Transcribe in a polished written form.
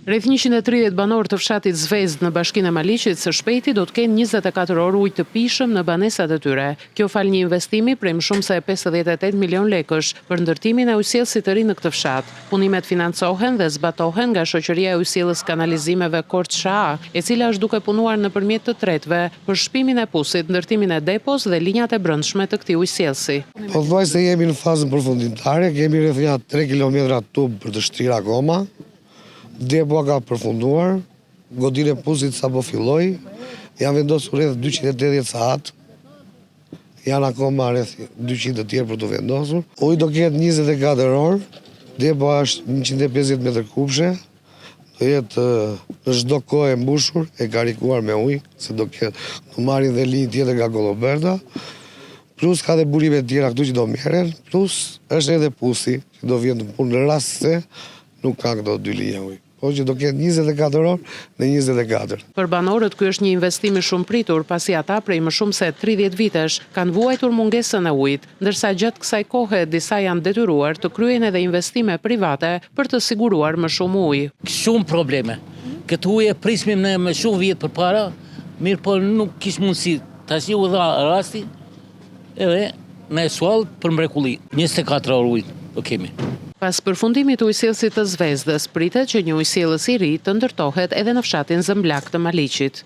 Rreth 130 banorë të fshatit Zvezdë në bashkinë e Maliqit së shpejti do të kenë 24 orë ujë të pishëm në banesat e tyre. Kjo fal një investimi prej më shumë se 58 milion lekësh për ndërtimin e ujësjellësit të ri në këtë fshat. Punimet financohen dhe zbatohen nga shoqëria e ujësjellës kanalizimeve Korç Shaa, e cila është duke punuar nëpërmjet të tretëve për shpimin e pusit, ndërtimin e depos dhe linjat e brendshme të këtij ujësjellësi. Po thuaj se jemi në fazën përfundimtare, kemi rreth 3 kilometra tub për të shtirë akoma. Depo ka përfunduar, godin e pusit sa po filloi, janë vendosur rreth 280 saat, janë akoma rreth 200 të tjerë për të vendosur. Uji do ketë 24 orë, depo është 150 metër kubshe, do jetë në çdo kohë e mbushur, e karikuar me ujë, se do marrin dhe linjë tjetër nga Kolloberta, plus ka dhe burime tjera këtu që do merren, plus është edhe pusi që do vjen në punë në rast se nuk ka këto dy linja ujë. Po që do ketë 24 orë në 24. Për banorët ky është një investim i shumë pritur, pasi ata prej më shumë se 30 vitesh kanë vuajtur mungesën e ujit, ndërsa gjatë kësaj kohe disa janë detyruar të kryejnë edhe investime private për të siguruar më shumë ujë. Shumë probleme. Këtë ujë e prismim ne me shumë vjet përpara, mirë po nuk kish mundësi. Tash u dha rasti edhe në suall për mrekulli. 24 orë ujë do kemi. Pas përfundimit të ujësjellësit të Zvezdës, pritet që një ujësjellës i ri të ndërtohet edhe në fshatin Zëmblak të Maliqit.